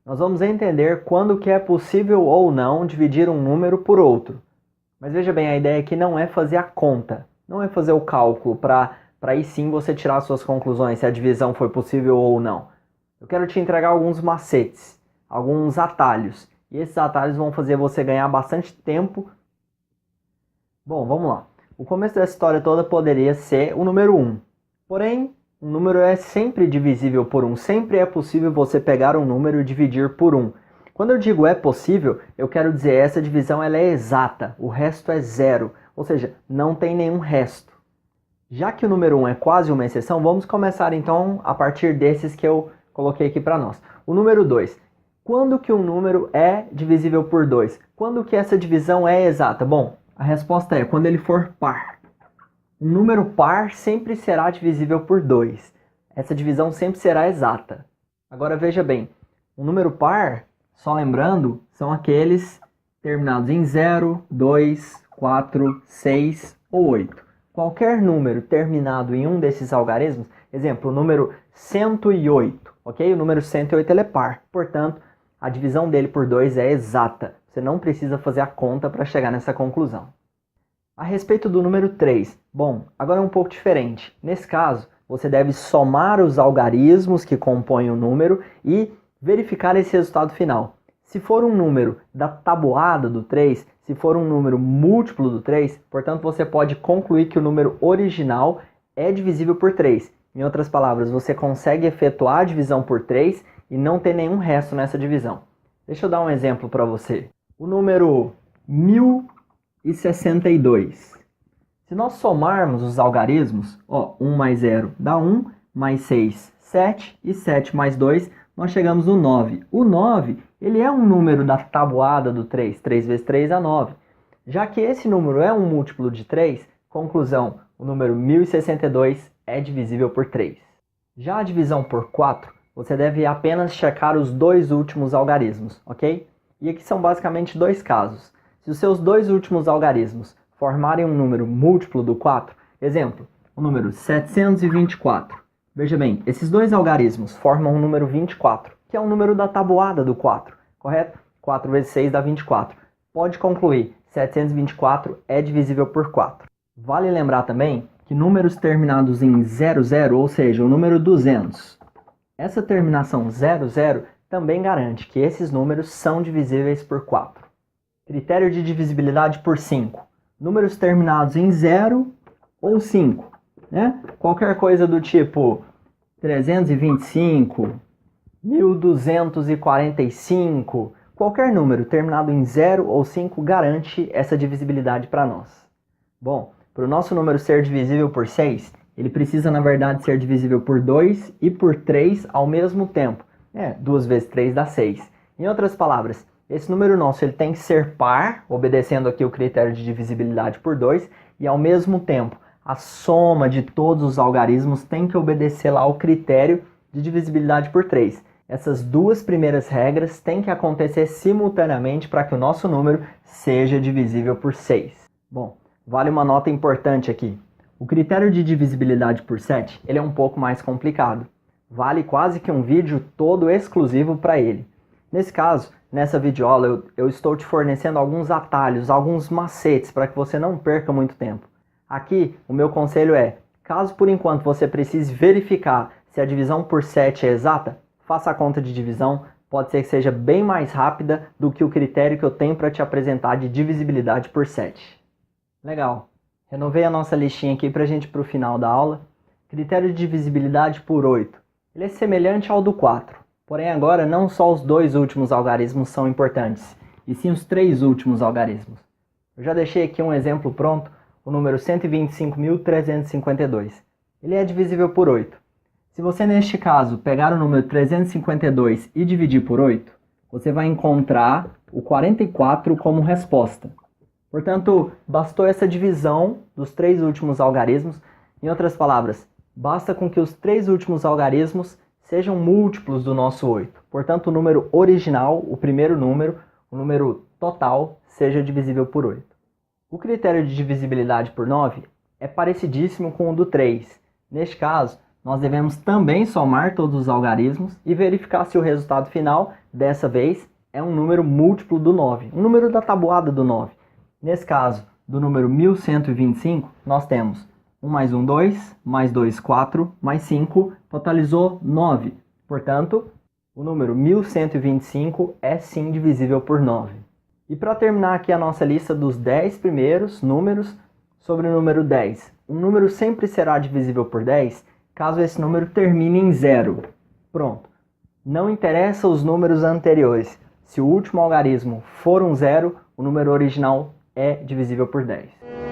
nós vamos entender quando que é possível ou não dividir um número por outro. Mas veja bem, a ideia aqui não é fazer a conta, não é fazer o cálculo para aí sim você tirar suas conclusões se a divisão foi possível ou não. Eu quero te entregar alguns macetes, alguns atalhos, e esses atalhos vão fazer você ganhar bastante tempo. Bom, vamos lá. O começo dessa história toda poderia ser o número 1. Porém, um número é sempre divisível por 1. Sempre é possível você pegar um número e dividir por 1. Quando eu digo é possível, eu quero dizer essa divisão ela é exata. O resto é zero. Ou seja, não tem nenhum resto. Já que o número 1 é quase uma exceção, vamos começar então a partir desses que eu coloquei aqui para nós. O número 2. Quando que um número é divisível por 2? Quando que essa divisão é exata? Bom, a resposta é quando ele for par. Um número par sempre será divisível por 2. Essa divisão sempre será exata. Agora veja bem, um número par, só lembrando, são aqueles terminados em 0, 2, 4, 6 ou 8. Qualquer número terminado em um desses algarismos, exemplo, o número 108, ok? O número 108 ele é par, portanto, a divisão dele por 2 é exata. Você não precisa fazer a conta para chegar nessa conclusão. A respeito do número 3, bom, agora é um pouco diferente. Nesse caso, você deve somar os algarismos que compõem o número e verificar esse resultado final. Se for um número da tabuada do 3, se for um número múltiplo do 3, portanto você pode concluir que o número original é divisível por 3. Em outras palavras, você consegue efetuar a divisão por 3 e não ter nenhum resto nessa divisão. Deixa eu dar um exemplo para você. O número 1062. Se nós somarmos os algarismos, 1 mais 0 dá 1, mais 6, 7, e 7 mais 2, nós chegamos no 9. O 9, ele é um número da tabuada do 3. 3 vezes 3 dá 9. Já que esse número é um múltiplo de 3, conclusão, o número 1062 é divisível por 3. Já a divisão por 4, você deve apenas checar os dois últimos algarismos, ok? E aqui são basicamente dois casos. Se os seus dois últimos algarismos formarem um número múltiplo do 4, exemplo, o número 724. Veja bem, esses dois algarismos formam o número 24, que é o número da tabuada do 4, correto? 4 vezes 6 dá 24. Pode concluir, 724 é divisível por 4. Vale lembrar também que números terminados em 00, ou seja, o número 200, essa terminação 00 também garante que esses números são divisíveis por 4. Critério de divisibilidade por 5. Números terminados em 0 ou 5. Né? Qualquer coisa do tipo 325, 1245, qualquer número terminado em 0 ou 5 garante essa divisibilidade para nós. Bom, para o nosso número ser divisível por 6, ele precisa na verdade ser divisível por 2 e por 3 ao mesmo tempo. 2 vezes 3 dá 6. Em outras palavras, esse número nosso ele tem que ser par, obedecendo aqui o critério de divisibilidade por 2, e ao mesmo tempo a soma de todos os algarismos tem que obedecer lá ao critério de divisibilidade por 3. Essas duas primeiras regras têm que acontecer simultaneamente para que o nosso número seja divisível por 6. Bom, vale uma nota importante aqui. O critério de divisibilidade por 7 ele é um pouco mais complicado. Vale quase que um vídeo todo exclusivo para ele. Nesse caso, nessa videoaula eu estou te fornecendo alguns atalhos, alguns macetes para que você não perca muito tempo. Aqui, o meu conselho é, caso por enquanto você precise verificar se a divisão por 7 é exata, faça a conta de divisão, pode ser que seja bem mais rápida do que o critério que eu tenho para te apresentar de divisibilidade por 7. Legal, renovei a nossa listinha aqui para a gente ir para o final da aula. Critério de divisibilidade por 8, ele é semelhante ao do 4, porém agora não só os dois últimos algarismos são importantes, e sim os três últimos algarismos. Eu já deixei aqui um exemplo pronto, o número 125.352. Ele é divisível por 8. Se você, neste caso, pegar o número 352 e dividir por 8, você vai encontrar o 44 como resposta. Portanto, bastou essa divisão dos três últimos algarismos. Em outras palavras, basta com que os três últimos algarismos sejam múltiplos do nosso 8. Portanto, o número original, o primeiro número, o número total, seja divisível por 8. O critério de divisibilidade por 9 é parecidíssimo com o do 3. Neste caso, Nós devemos também somar todos os algarismos e verificar se o resultado final, dessa vez, é um número múltiplo do 9, um número da tabuada do 9. Nesse caso, do número 1125, nós temos 1 mais 1, 2, mais 2, 4, mais 5, totalizou 9. Portanto, o número 1125 é sim divisível por 9. E para terminar aqui a nossa lista dos 10 primeiros números sobre o número 10. Um número sempre será divisível por 10 caso esse número termine em 0. Pronto. Não interessa os números anteriores. Se o último algarismo for um 0, o número original é divisível por 10.